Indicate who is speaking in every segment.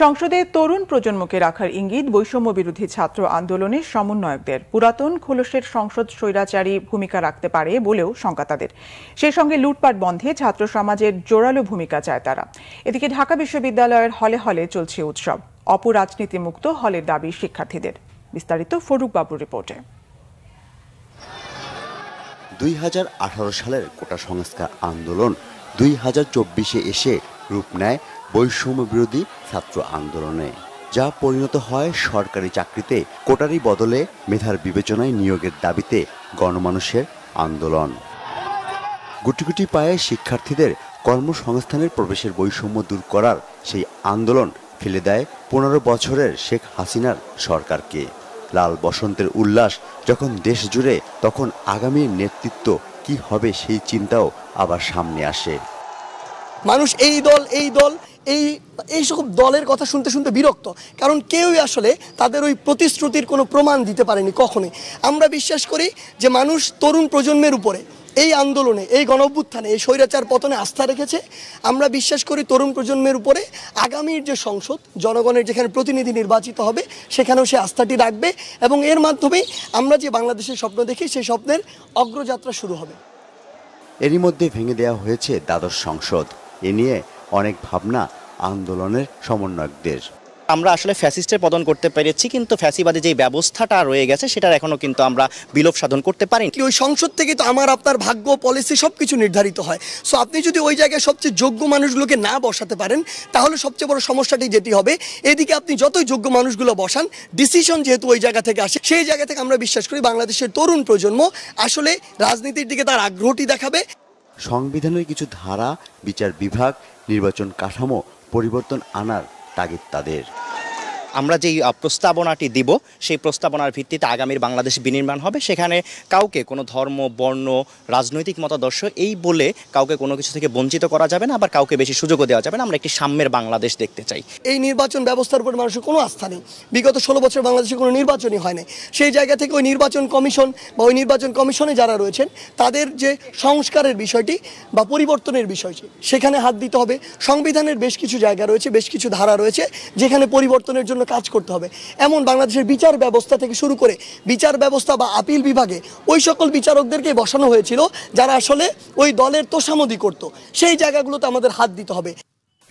Speaker 1: সংসদে তরুণ প্রজন্মকে রাখার ইঙ্গিত বৈষম্য বিরোধী ছাত্র আন্দোলনের সমন্বয়কদের। পুরাতন খোলসের সংসদ স্বৈরাচারী ভূমিকা রাখতে পারে বলেও শঙ্কা তাদের। সেই সঙ্গে লুটপাট বন্ধে ছাত্র সমাজের জোরালো ভূমিকা চায় তারা। এদিকে ঢাকা বিশ্ববিদ্যালয়ের হলে হলে চলছে উৎসব। অপরাজনীতিমুক্ত হলের দাবি শিক্ষার্থীদের। বিস্তারিত ফরুক বাবুর রিপোর্টে।
Speaker 2: 2018 সালের কোটা সংস্কার আন্দোলন 2024-এ এসে রূপ নেয় বৈষম্য বিরোধী ছাত্র আন্দোলনে, যা পরিণত হয় সরকারি চাকরিতে কোটারি বদলে মেধার বিবেচনায় নিয়োগের দাবিতে গণমানুষের আন্দোলন। গুটি গুটি পায়ে শিক্ষার্থীদের কর্মসংস্থানের প্রবেশের বৈষম্য দূর করার সেই আন্দোলন ফেলে দেয় 15 বছরের শেখ হাসিনার সরকারকে। লাল বসন্তের উল্লাস যখন দেশ জুড়ে, তখন আগামীর নেতৃত্ব কি হবে সেই চিন্তাও আবার সামনে আসে।
Speaker 3: মানুষ এই দল এই সব দলের কথা শুনতে শুনতে বিরক্ত, কারণ কেউই আসলে তাদের ওই প্রতিশ্রুতির কোনো প্রমাণ দিতে পারেনি কখনোই। আমরা বিশ্বাস করি যে মানুষ তরুণ প্রজন্মের উপরে এই আন্দোলনে, এই গণঅভ্যুত্থানে, এই স্বৈরাচার পতনে আস্থা রেখেছে। আমরা বিশ্বাস করি তরুণ প্রজন্মের উপরে আগামীর যে সংসদ, জনগণের যেখানে প্রতিনিধি নির্বাচিত হবে, সেখানেও সে আস্থাটি রাখবে এবং এর মাধ্যমে আমরা যে বাংলাদেশের স্বপ্ন দেখি সেই স্বপ্নের অগ্রযাত্রা শুরু হবে।
Speaker 2: এরই মধ্যে ভেঙে দেওয়া হয়েছে দ্বাদশ সংসদ। এ নিয়ে অনেক ভাবনা আন্দোলনের সমন্বয়কদের।
Speaker 4: আমরা আসলে ফ্যাসিস্টের পতন করতে পেরেছি, কিন্তু ফ্যাসিবাদী যে ব্যবস্থাটা রয়ে গেছে সেটার এখনো কিন্তু আমরা বিলোপ সাধন করতে পারিনি।
Speaker 3: ওই সংসদ থেকে তো আমার আপনার ভাগ্য, পলিসি সবকিছু নির্ধারিত হয়। সো আপনি যদি ওই জায়গায় সবচেয়ে যোগ্য মানুষগুলোকে না বসাতে পারেন, তাহলে সবচেয়ে বড় সমস্যাটি যেটি হবে, এদিকে আপনি যতই যোগ্য মানুষগুলো বসান, ডিসিশন যেহেতু ওই জায়গা থেকে আসে, সেই জায়গা থেকে আমরা বিশ্বাস করি বাংলাদেশের তরুণ প্রজন্ম আসলে রাজনীতির দিকে তার আগ্রহটি দেখাবে।
Speaker 2: সংবিধানের কিছু ধারা, বিচার বিভাগ, নির্বাচন কাঠামো পরিবর্তন আনার তাগিদ তাদের।
Speaker 4: আমরা যেই প্রস্তাবনাটি দিব, সেই প্রস্তাবনার ভিত্তিতে আগামীর বাংলাদেশ বিনির্মাণ হবে। সেখানে কাউকে কোনো ধর্ম, বর্ণ, রাজনৈতিক মতাদর্শ এই বলে কাউকে কোনো কিছু থেকে বঞ্চিত করা যাবে না, আবার কাউকে বেশি সুযোগও দেওয়া যাবে না। আমরা একটি সাম্যের বাংলাদেশ দেখতে চাই।
Speaker 3: এই নির্বাচন ব্যবস্থার উপর মানুষের কোনো আস্থা নেই। বিগত 16 বছর বাংলাদেশে কোনো নির্বাচনই হয় না। সেই জায়গা থেকে ওই নির্বাচন কমিশন বা ওই নির্বাচন কমিশনে যারা রয়েছেন, তাদের যে সংস্কারের বিষয়টি বা পরিবর্তনের বিষয়টি, সেখানে হাত দিতে হবে। সংবিধানের বেশ কিছু জায়গা রয়েছে, বেশ কিছু ধারা রয়েছে যেখানে পরিবর্তনের জন্য কাজ করতে হবে। এমন বাংলাদেশের বিচার ব্যবস্থা থেকে শুরু করে বিচার ব্যবস্থা বা আপিল বিভাগে ওই সকল বিচারকদেরকে বসানো হয়েছিল যারা আসলে ওই দলের তোষামোদি করত। সেই জায়গাগুলোতে আমাদের হাত দিতে হবে।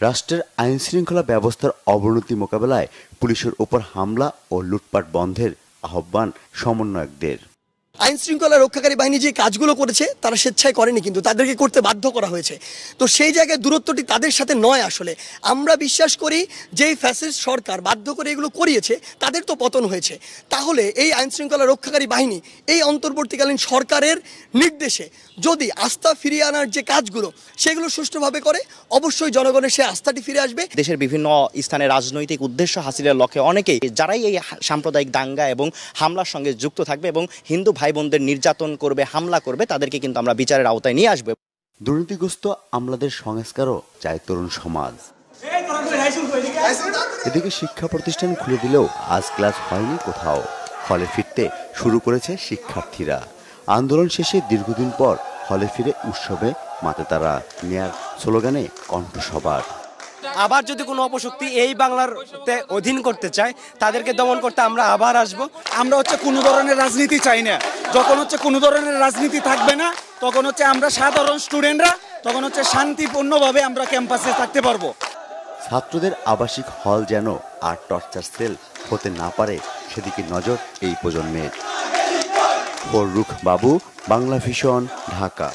Speaker 2: রাষ্ট্রের আইন শৃঙ্খলা ব্যবস্থার অবনতি মোকাবেলায় পুলিশের উপর হামলা ও লুটপাট বন্ধের আহ্বান সমন্বয়কদের।
Speaker 3: আইন শৃঙ্খলা রক্ষাকারী বাহিনী যে কাজগুলো করেছে তারা স্বেচ্ছায় করেনি, কিন্তু তাদেরকে করতে বাধ্য করা হয়েছে। তো সেই জায়গায় দূরত্বটি তাদের সাথে নয়। আসলে আমরা বিশ্বাস করি যে ফ্যাসিস্ট সরকার বাধ্য করে এগুলো করিয়েছে, তাদের তো পতন হয়েছে। তাহলে এই আইন শৃঙ্খলা রক্ষাকারী বাহিনী এই অন্তর্বর্তীকালীন সরকারের নির্দেশে যদি আস্থা ফিরিয়ে আনার যে কাজগুলো সেগুলো সুষ্ঠুভাবে করে, অবশ্যই জনগণের সে আস্থাটি ফিরে আসবে।
Speaker 4: দেশের বিভিন্ন স্থানে রাজনৈতিক উদ্দেশ্য হাসিলের লক্ষ্যে অনেকেই যারাই এই সাম্প্রদায়িক দাঙ্গা এবং হামলার সঙ্গে যুক্ত থাকবে এবং হিন্দু ভাই বোনদের নির্যাতন করবে, হামলা করবে, তাদেরকে কিন্তু আমরা বিচারের আওতায় নিয়ে আসবো।
Speaker 2: দুর্নীতিগ্রস্ত আমলাদের সংস্কারও চায় তরুণ সমাজ। এদিকে শিক্ষা প্রতিষ্ঠান খুলে দিলেও আজ ক্লাস হয়নি কোথাও। হলে ফিরতে শুরু করেছে শিক্ষার্থীরা। আন্দোলন শেষে দীর্ঘদিন পর হলে ফিরে উৎসবে মাতে তারা। নেয়ার স্লোগানে কণ্ঠসবার।
Speaker 5: আবার যদি কোনো অপশক্তি এই বাংলার অধীন করতে চায়, তাদেরকে দমন করতে আমরা আবার আসব।
Speaker 6: আমরা কোনো ধরনের রাজনীতি চাই না। যখন কোনো ধরনের রাজনীতি থাকবে না, তখন আমরা সাধারণ স্টুডেন্টরা তখন শান্তিপূর্ণভাবে আমরা ক্যাম্পাসে থাকতে পারবো।
Speaker 2: ছাত্রদের আবাসিক হল যেন আর টর্চার সেল হতে না পারে, সেদিকে নজর এই প্রজন্মের। ফরুক বাবু, বাংলা ভিশন, ঢাকা।